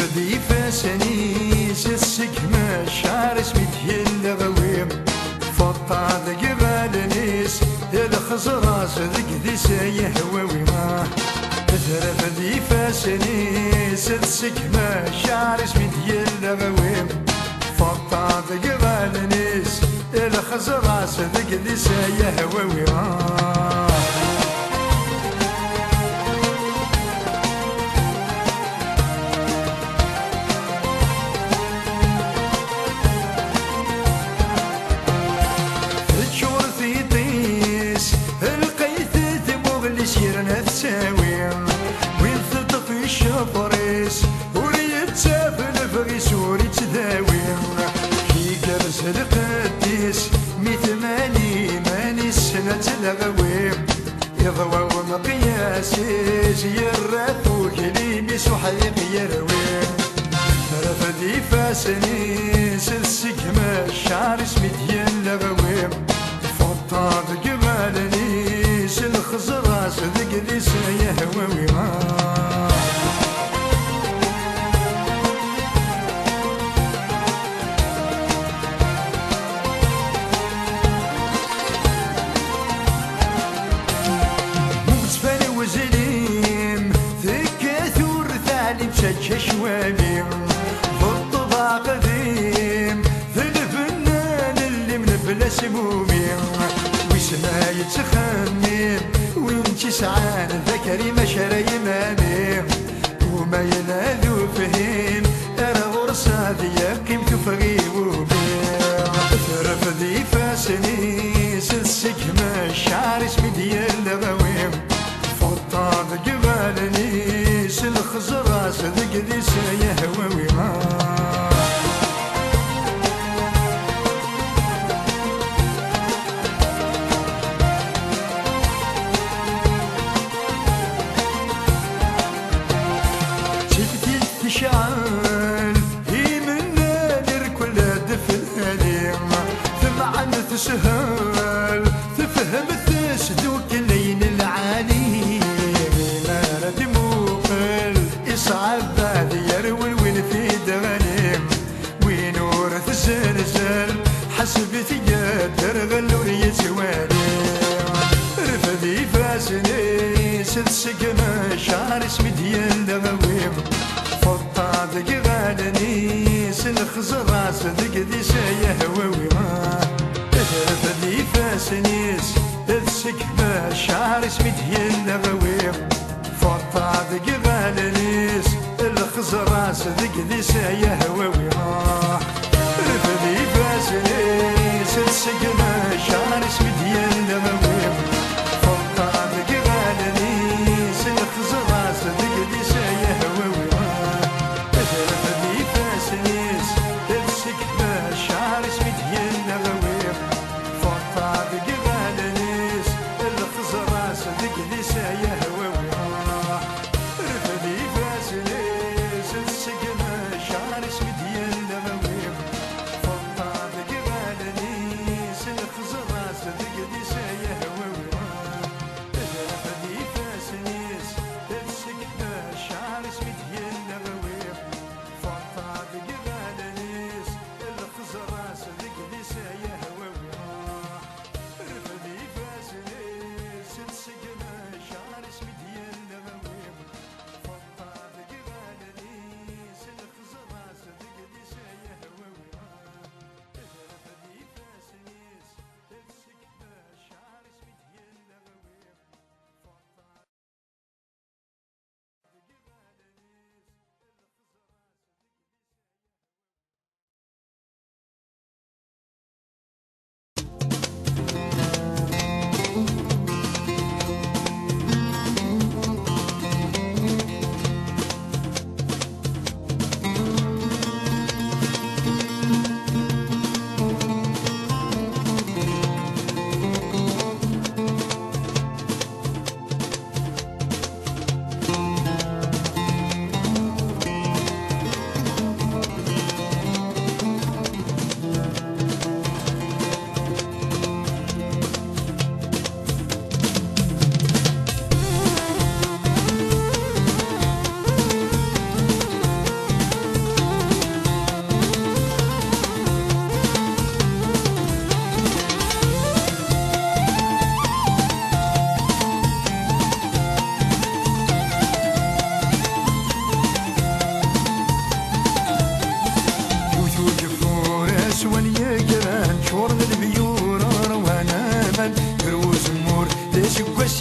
رفدي فاسني سسكمة شعر سميت يلغويم فطا ذق نيس الخزراس ذق ذي سيهوي ما رفدي فاسني سسكمة شعر سميت يلغويم فطا ذق نيس الخزراس ذق ذي سيهوي ما سيرنا تساوي وين تطفي الشفريس وريت تسافل فغيس وريت تداوي كي كرس القديس ميثماني ماني السنة تلغوي يضوى ومقياسي زيرات وكليميس وحيق يروي رفدي فاسني سلسكمة الشعر سميت يلغوي فطا بقبالني الخزراس ذق ذي سيهوي ما مصفاني وزليم ثكاثور ثعلم شك شوامي بالطبع قديم ذي الفنان اللي من بلا سمومي ويسمع يتخمم وينتي سعان ذكري مشرى يمامي وما ينادو فهيم انا غرصة ذي قيمتو فغيبوبي رفدي فاسني سلسكمة الشعر اسمي ديال الغويم فطا ذقبالني سلخزراس ذق ذي سيهوي ما شعال هي من نادر كل دفن أليم ثمعن تسهل تفهم تسدوك اللين العالي ما رد موقل يصعب بعد يروي وين في دغنيم وين ورث الزلزال حسبت يدر غلور يتوالي رفدي فاسني سلسكمة شعر اسمي ديال دغويم فطا ذق غالني سلخزراس ذق ذي سيهوي ما رفدي فاسنيس السكبة شعر اسمي ديال غويم فطا ذق غالني الخزراس ذق ذي سيهوي ما رفدي فاسنيس السكبة شعر اسمي ديال غويم فطا ذق غالني الخزراس ذق ذي سيهوي شعر اسمي ديال غويم فطا ذق غالنيس الخزراس ذق ذي سيهوي رفدي فاسنيس السقمة شعر اسمي ديال غويم فطا ذق غالنيس الخزراس ذق ذي سيهوي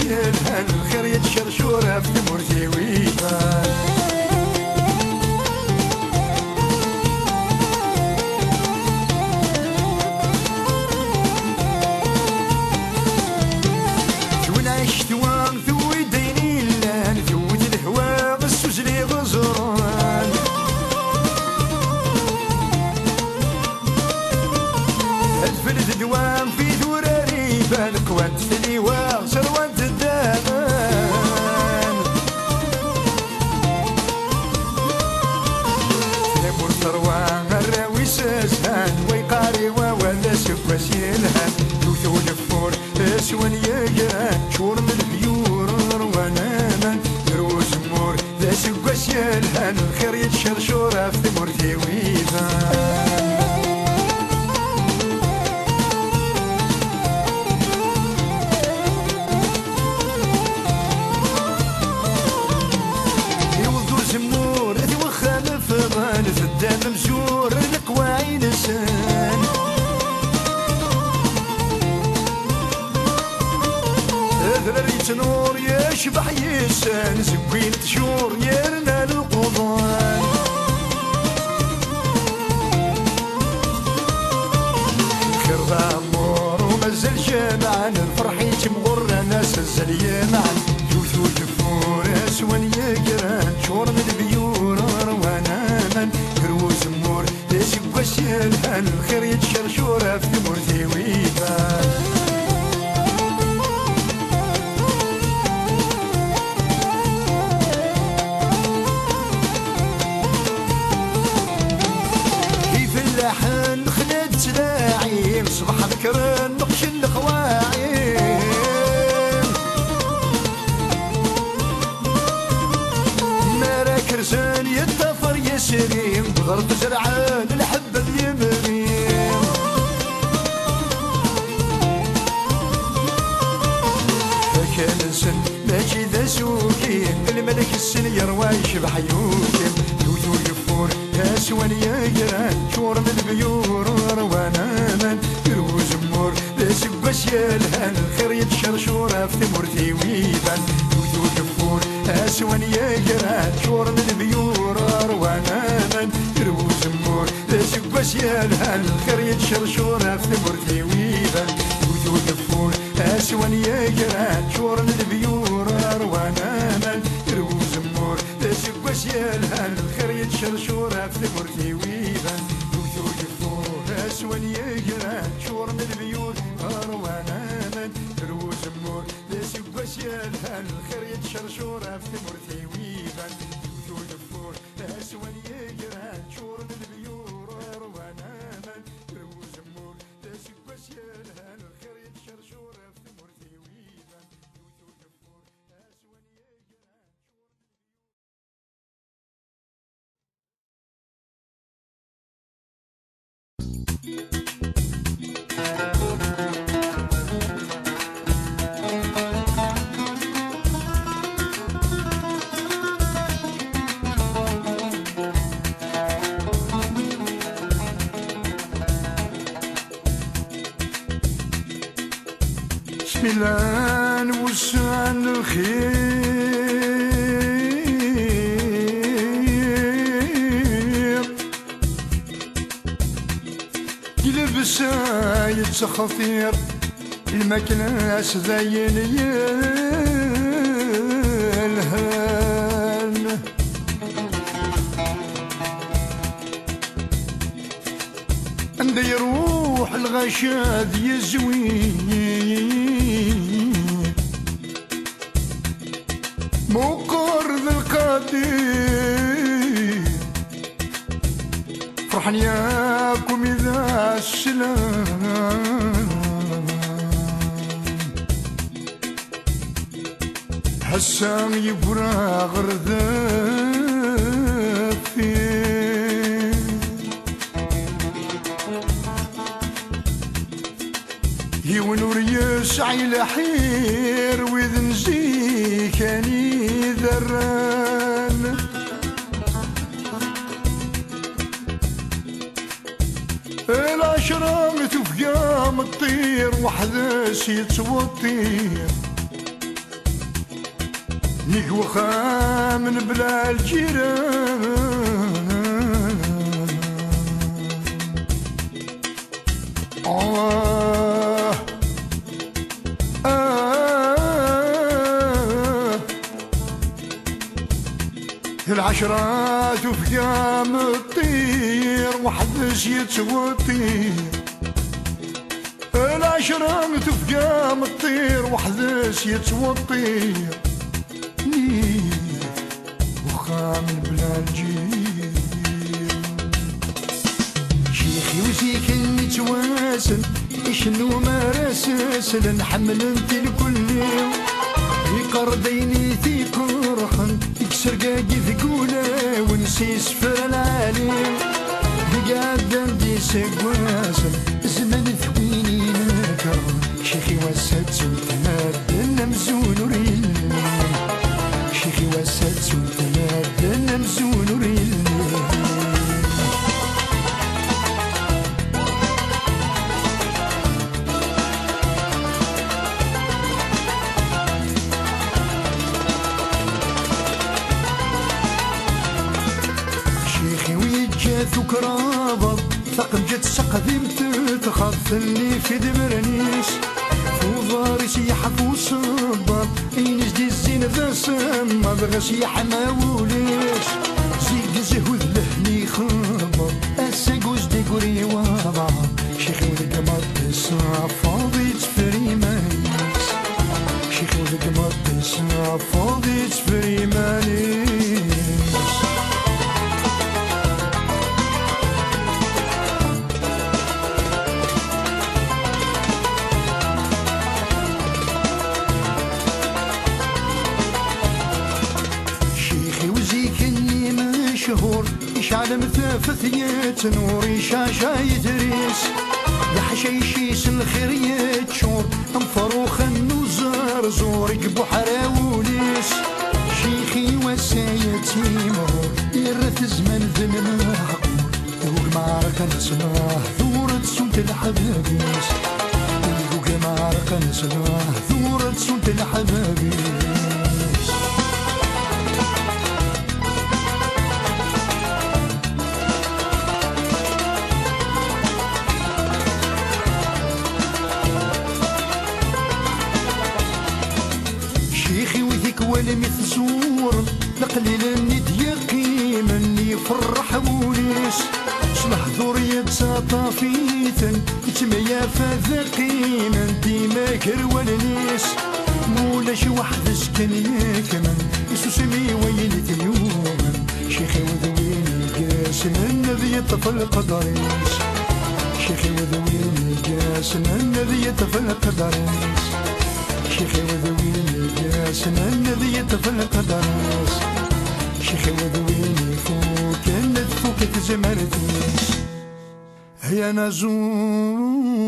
يلهن الخير يتشرشورة في ثمورتي ويبان شون عشت وان ثوي ديني لان ثوت الهوا غسوس لي غزران الفلد دوام في ثوراري بالك وانت ثليوا سروانت الدامان ثلمور ثروان الراوي ساسهان ويقاري ولا سكواس يلهان ثوثو الفور اسوان يقران شور من البيور روانامان دروس مور لا سكواس يلهان الخير يتشرشورة في ثمورتي ويبان الدم مزور القواعي لسان ذريت نور يشبح يسان زوين تشور يرنا القضان خير ضمور ومازال جامعا الفرح يتمغر ناس الزليمان جوثو جفور اسوان يقران شور من البيور روانامان يلهن الخير يتشرشورة في ثمورتي ويبان كيف اللحن خلد تلاعيم صبح ذكرن نقش الخواعيم مارا كرزان يتطفر يسريم بضرب زرعان الحبة اليمريم فكان السن ماشي ذا سوكين الملك السن يروى يشبح يوكين يوثو يفور اسوان يقران شور من البيور روانامان يروز مور لا سكواس يلهان الخير يتشرشورة في ثمورتي ويبان يوثو يفور اسوان يقران شور من البيور روانامان يروز مور لا سكواس يلهان الخير يتشرشورة في ثمورتي ويبان يوثو يفور اسوان يقران شور من البيور روانامان يروز مور لا سكواس يلهان الخير يتشرشورة في ثمورتي ويبان يوثو يفور اسوان يقران شور من البيور روانامان يروز مور لا سكواس يلهان الخير يتشرشورة في ثمورتي ويبان يوثو يفور اسوان يقران شور من البيور روانامان يروز مور لا سكواس يلهان الخير يتشرشورة في ثمورتي ويبان يوثو يفور اسوان يقران ميلان وسعن الخير يلبس يتخطير المكناس زين يلهان عند يروح الغشاد يزوين مقر ذا القدير فرحان ياكم إذا السلام حسام يفراغ ردافي يونور يسعي لحير وذن زيكاني ذران العشرة تفقام الطير وحداس يتوطير يقوخا من بلا الجيران العشرة تفقى مطير وحدش يتوطير العشرة تفقى مطير وحدش يتوطير وخا من بلا الجير شيخي وزيك المتوازن يشنو مراسس لنحمل انت الكل يقرديني في قرحن يكسر قاقي ثقوله ونسي سفر العالم قاعد عندي سقواسن زمن ثويني نكر شيخي وسات سلطنات النمزون وريل شيخي وسات سلطنات النمزون وريل ذوك رابط ثقب جت سقدي متتخذني في دمرنيش فوضاري سيحف وصبر إنش دي الزين ذا سما بغاش يحما وليش زيد زهود لهني خبر أساقوز دي قري وضع شيخي ولك مطيسا فاضي تفري مانيس شيخي ولك مطيسا فاضي تفري مانيس يشعل مثافث يتنور يشاشا يدريس يحشيشيس الخير يتشور انفروخ النوزر زور يقبو حراوليس شيخي وسايتي مهور يرث زمن ذن العقور ذوق معركة نسماه ثورة سوت الحبابيس ذوق معركة نسماه ثورة سوت الحبابيس ولم يثزور لقليل ندي قيم اللي يفرح وليس شلح ذورية ساطافيثا يتميا فذا قيمة ديما كرولنيس مولاش واحد سكن يكمن يسوسمي ويلي يوما شيخي وذويني قاسم النبي يطفل قدريس شيخي وذويني قاسم النبي يطفل قدريس شيخي وذويني قاسم الذي يطفل قدريس شيخي وذويني فوق النذفوك تزمرتيس هيا نزول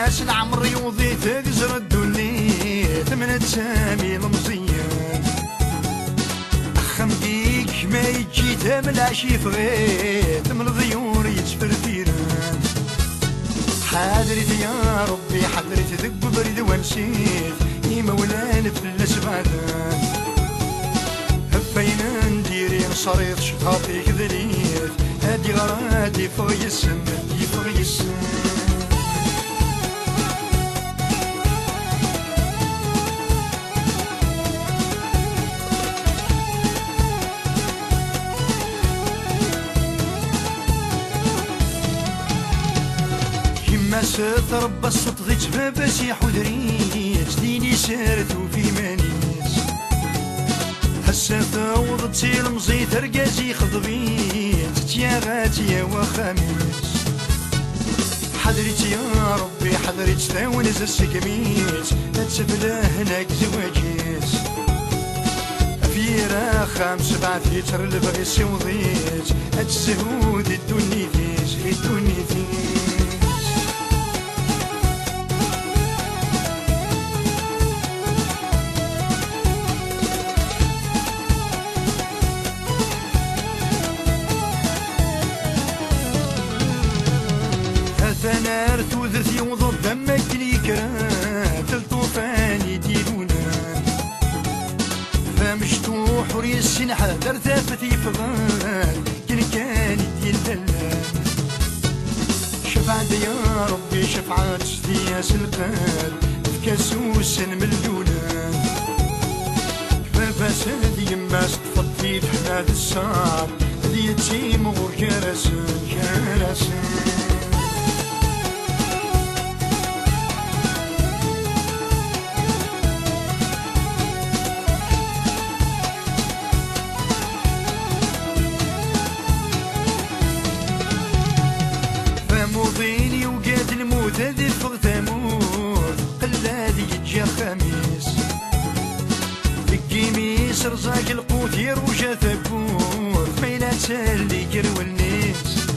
الراس العمر يوضي تقزر الدولي ثمنة سامي المزيان أخم ديك ما يجي تملا شي فغيت من الضيور يتفر فيران حضرت يا ربي حضرت ذق برد ونسيت يا مولانا في الاسبادان هبينا نديري صريت شطاطي كذليت هادي غرادي فوق السم فوق السم تربى الصوت ذي جباباس يحودريت ديني سارت وفي مانيس سافوض تيلمزي ترقازي خضبين تياغات يا وخميس حضرت يا ربي حضرت تاونز السكميس تسبله هناك زواجيس فيرا خمس بعد يتر البغي سوضيت السهود الدني فيش الدني فيش فنار توذرتي وضد دمك اليكرات الطوفان يديرونا فمشتوح وريس سنحة درتا فتي فضان كل كان يدين دلان شفعت يا ربي شفعت شديا سلقان في كاسوس ملولان ففساد يماس تفضي الحناد الصعب ديتي مغور كراسن كراسن موضيني وقاد الموت هذي الفض تموت قلادي يجي خميس القميس رزاق القوت يروجا ثبوت ميلا تسالي كرو النيس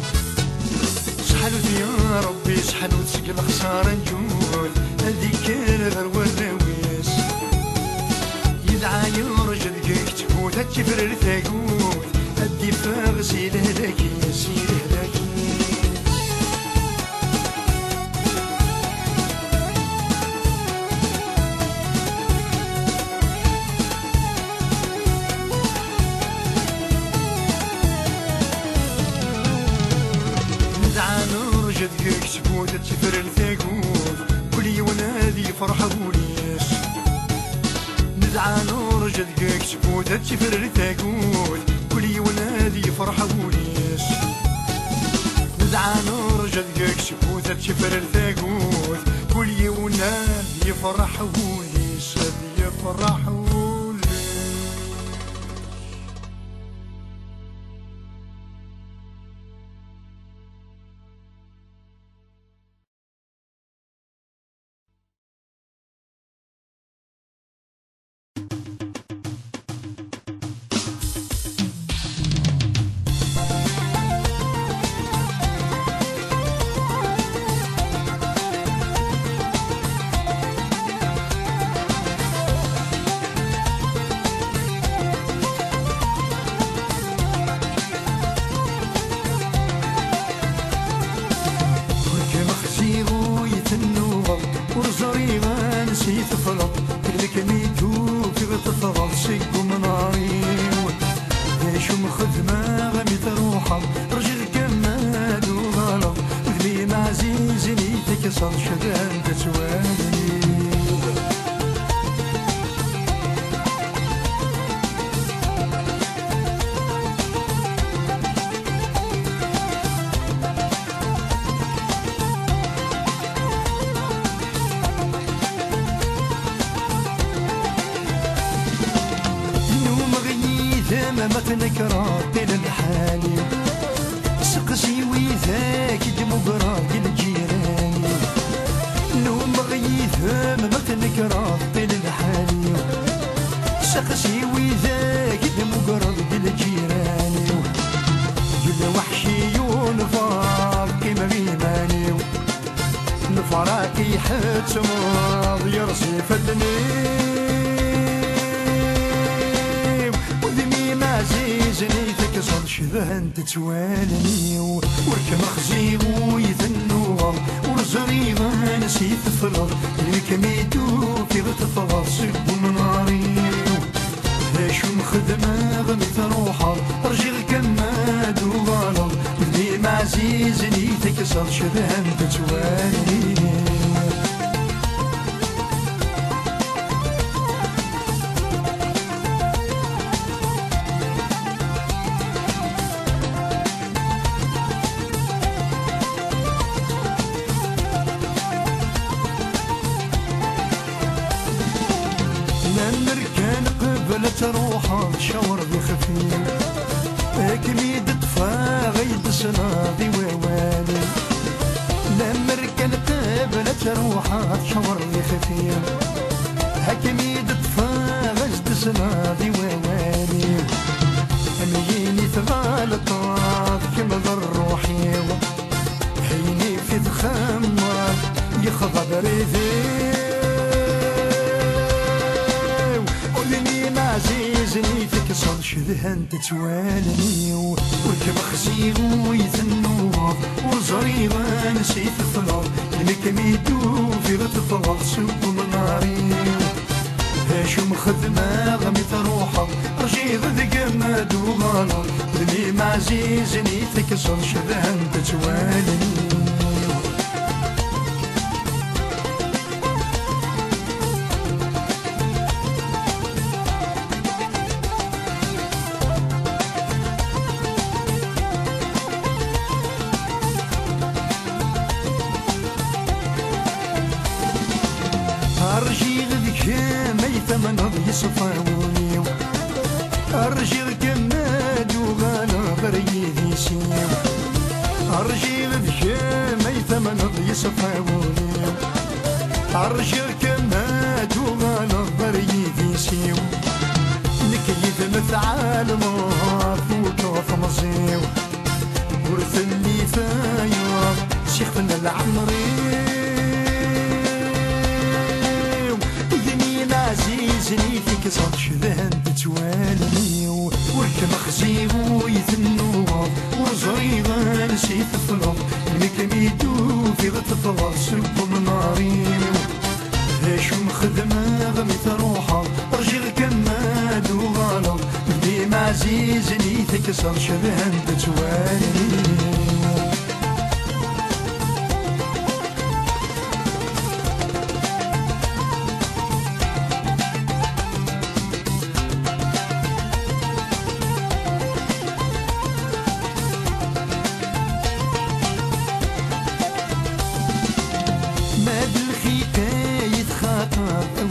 سحلوت يا ربي سحلوت سقل خسارة نجود هذيك الغروة الراويس يدعى يرجل كيك تفوت هتشفر الثاقوت هدي فاغسي لهلاكي يسير هلاكي جدك سكوت تفر الثاقوت كل يونادي فرحة وليش ندعى نور جدك سكوت تفر الثاقوت كل يونادي فرحة وليش ندعى نور جدك سكوت تفر الثاقوت كل يونادي فرحة وليش يفرح وليش ورزوري غانسي تفرط كلك ميتو في غتفرط سيكو مناري دايشو مخدمة غمي تروحا رجل كمال وغلط وذلي معزيزني تكسر شدان تتوالي ما تنكرات للحالي سقسي ويذاك ديمقراط الجيراني نوم غيثها ما تنكرات للحالي سقسي ويذاك ديمقراط الجيراني جل وحشي ونفار كيما بيماني نفراكي حد سماض يرسي فدني عزيزني تكسر شذهن تتوالني وركم خزي ويذنور ورزري غانسي تفرض الكميتو في غتفرض سب مناري ليش مخدمة غمي تروحا رجل كماد وغلط واللي معزيزني تكسر شذهن تتوالني تروح شاور ذي خفيف كميد طفا غيد سناضي ووالي لما ركنت بلا تروح شاور ذي خفيف كميد طفا غيد سناضي ووالي أميني تغالطات كما ذر روحي حيني في ذخمر يخضب ريثي عزيزني تكسر شذهن تتوالني وركب خزيغ ويثنوض وزريغا نسيت الثلاث لك ميدو في غتفضل سوق مناري هاشو مخدمة غمي تروحا رجيغ ذق ما دوغانا ذني معزيزني تكسر شذهن تتوالني أرجي غذك ميتة من يصفاوني أرجي غكماد وغانا غريدي سيو أرجي غذك ميتة من يصفاوني أرجي غكماد وغانا غريدي سيو نكيد مثعال مار فوق مزيو ورث اللي ثايا شيخنا العمري عزيزني فيك صد شذهن تتوالني وركب خزيغ ويثنوض وزريغا نسيت الفلوض لك ميدو في غتفضل سوق مناري هاشو مخدمة غمي تروحا رجل كماد وغالط ديما عزيزني فيك صد شذهن تتوالني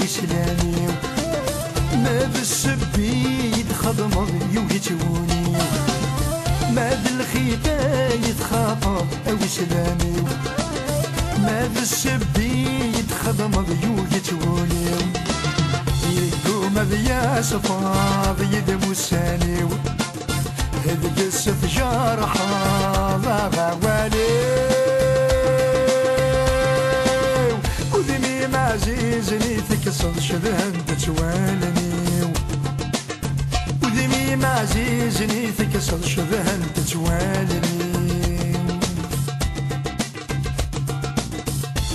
سلامي ما بالسبي يتخضم يوهتوني ما بالخيطة يتخاطر أو سلامي ما بالسبي يتخضم يوهتوني يقوم ذي صفاض يدم الساني هذا قصة جارحة ضاغا والي عزيزني تكسر شذهن تتوالني ودمي عزيزني تكسر شذهن تتوالني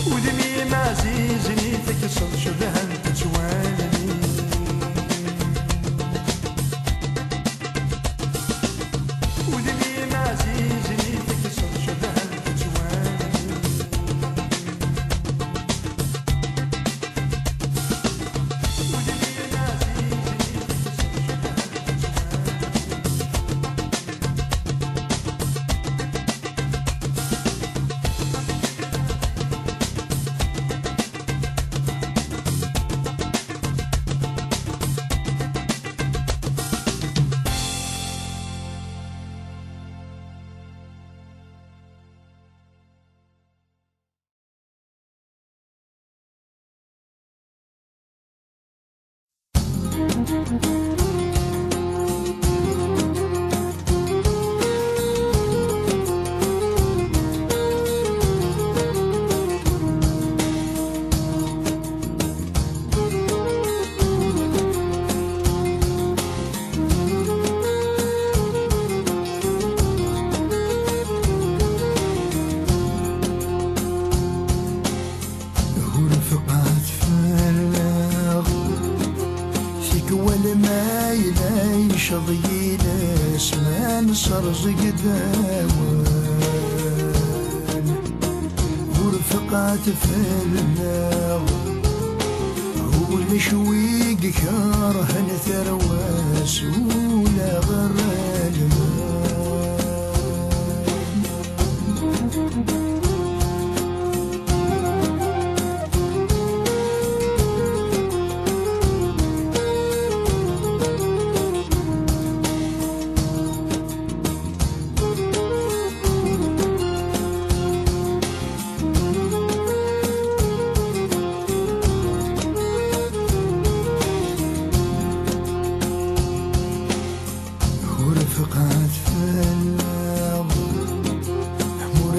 ودمي عزيزني تكسر شذهن تتوالني ودمي عزيزني تكسر شذهن تتوالني شضيل اسمان صرزق داوان ورفقات في النار هو المشويق كارهن ثرواس ولا غرال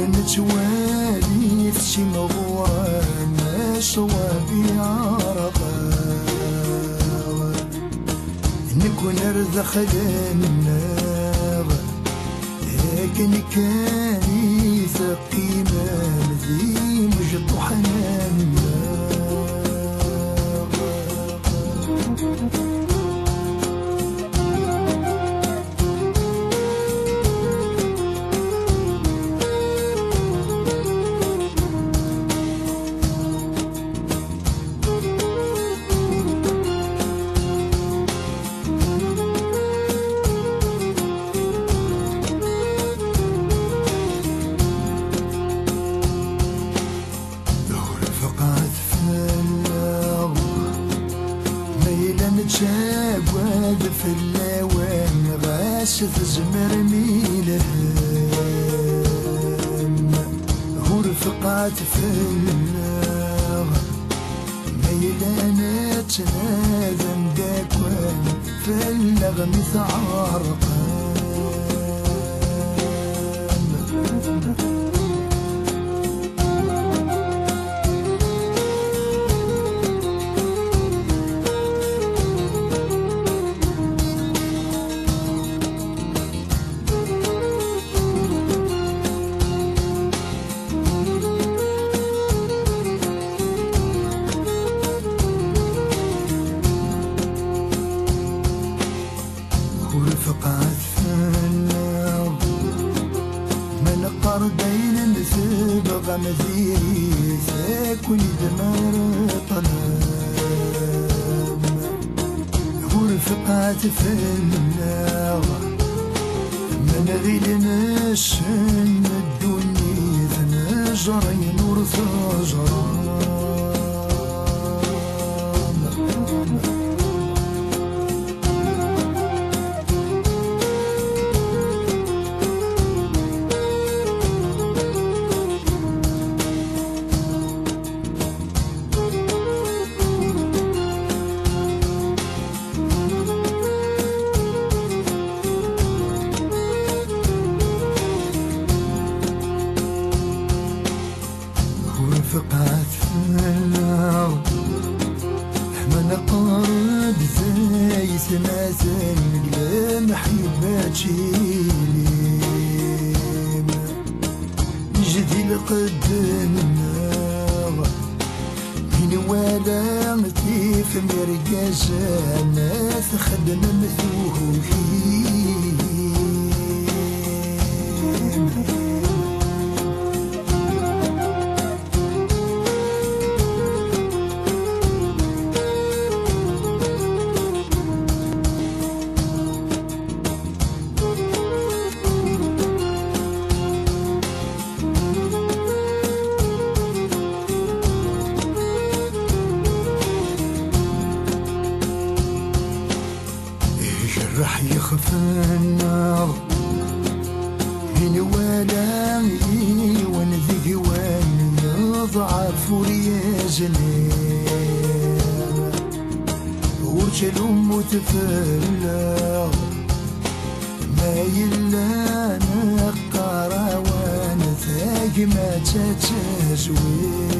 نتوالي في شي مغورة ما صوابي عرقا نكون رذخ للنار لكن كاني ثقيمة ذي مجد حنان جواد في اللوان غاشت زمر ميلهم هو رفقات في النار ميلانة تنادم داكوان في اللغم ثعرقان ورفقات فنار من قردين نسبغ مذيري ثاكل دمار طلام ورفقات فنار من غيل نشن الدنيا ثنجرين ورثجران ورفقات فنار من قرب زي سماسن قلم حيبات شيليم جدي لقد النار من ولا متيف مرقاشة ناس خدم مثوهين راح يخفى النار هنا ولا وانا ذي وان يضعف وريا جلال ورجل متفلى ما يلا نقرا وانا ثاق ما تتجوير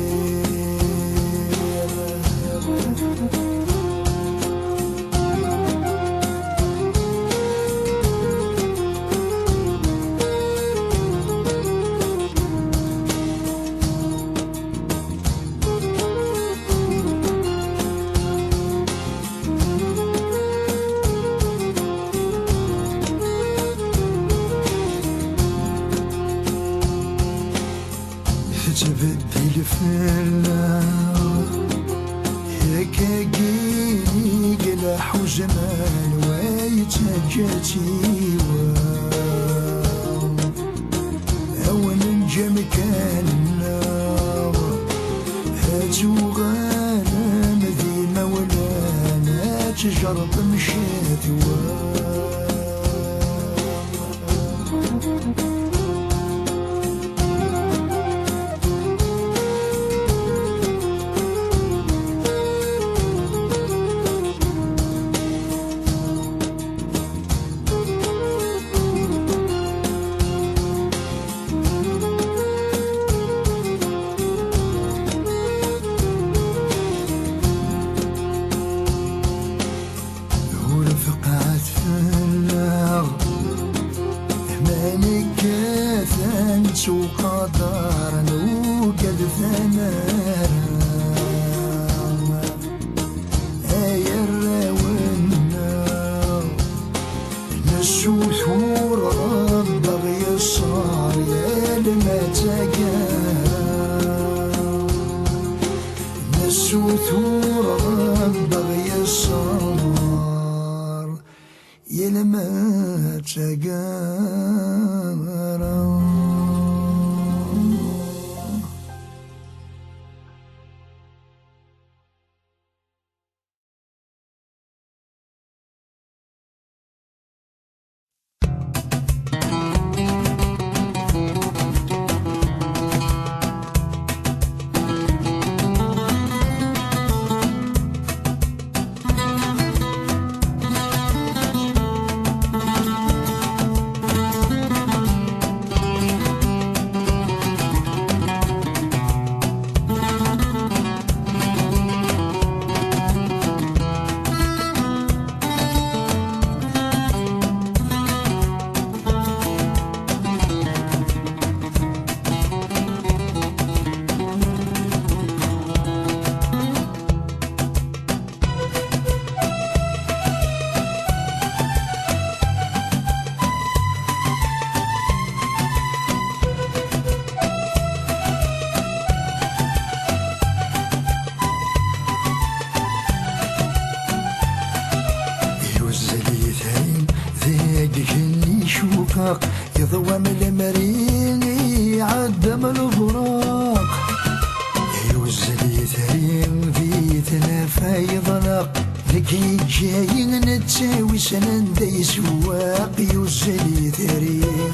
تبدل في النار هيك جيني قلح وجمال ويتهجتي أول من جم كان النار هاتو غانا مذي مولانا تجرب مشيت قدر نوقد ثمار أي الراونا نسو ثور بغي الصار يا المتقار نسو ثور بغي الصار يا المتقار يضوى من المريني عدم الفراق يوزل يثرين في تنافى يضلق ذكي جاي نتساوي سنن دي سواق يوزل يثرين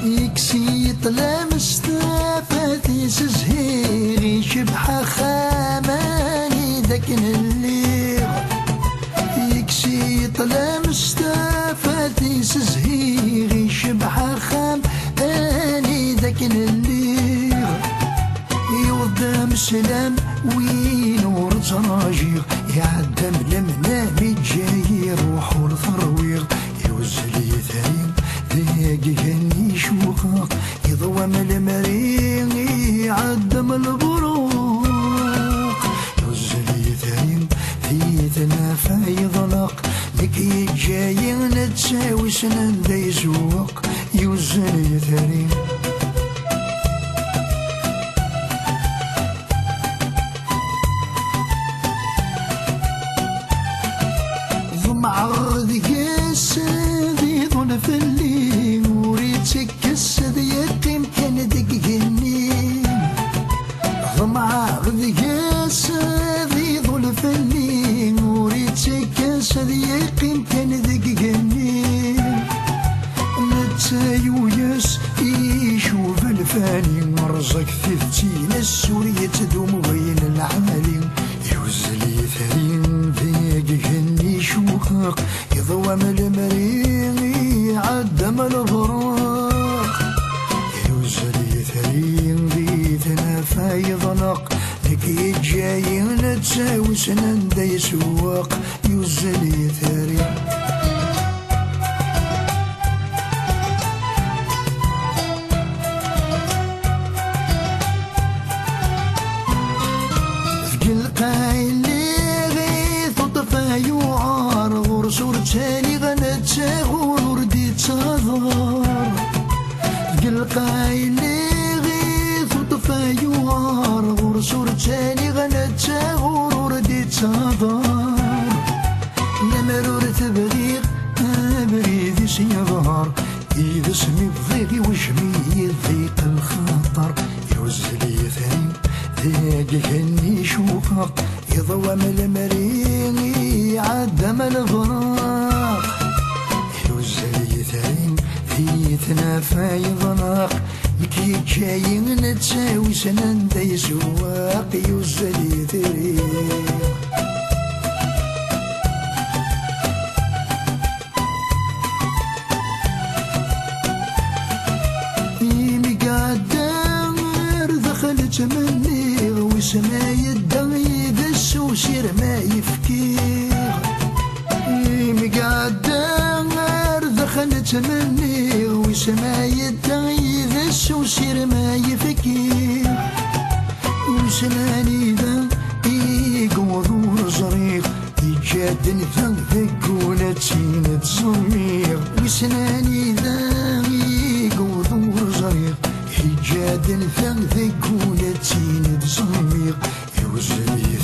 يكسي طلع مستفاتي سزهيري شبحة خاماني ذاكن الليل يكسي طلع مستفاتي سزهيري شبحة خاماني ذاكن الليل يوضى مسلم وينور تراجيغ يعدم لمنامي جاي يروح والثرويغ يوزل يثرين ذاقي هني شوقاق يضوى من المريغ عدم البروق يوزل يثرين في تنافى يضلق لكي جاي نتساوي سنن دي سوق يوزل يثرين ضمع ذيس ذي ظن في الليل وريتك السد يقيم كان دقيني ضمع ذيس ذي ظن في الليل وريتك السد يقيم كان دقيني نتايو يس يشوف الفاني مرزق ثلاثين السورية تدوم بين العالي يوزل يثرين ذاقي هني شوقاق يضوى من المريغ عدم البراق يوزل يثرين ذي تنافى يضلق لكي جاي نتساوي سنن دي سواق يوزل يثرين يوعار غور صورتاني غنتساغور وردي تظهر قلقاي اللي غيث وطفا يوعار غور صورتاني غنتساغور وردي تظهر نمرور تبغيق بريدي سيظهر إذا اسمي بضيقي وشمي يضيق الخطر يوزل يثرين ذاقي هني شوقاق يضوى من المريغ عدم الفراق يوزل يثرين في تنافى يضلق لكي جاي نتساوي سنن دي سواق يوزل يثرين دخلت مني وسما يدغي دس وسير ما يفكي تمني وسما يدعي ذا السوسير ما يفكير وسناني ذا يقوضور زريق يجاد نفهم ذكونا تسينة زمير وسناني ذا يقوضور زريق يجاد نفهم ذكونا تسينة زمير يوزن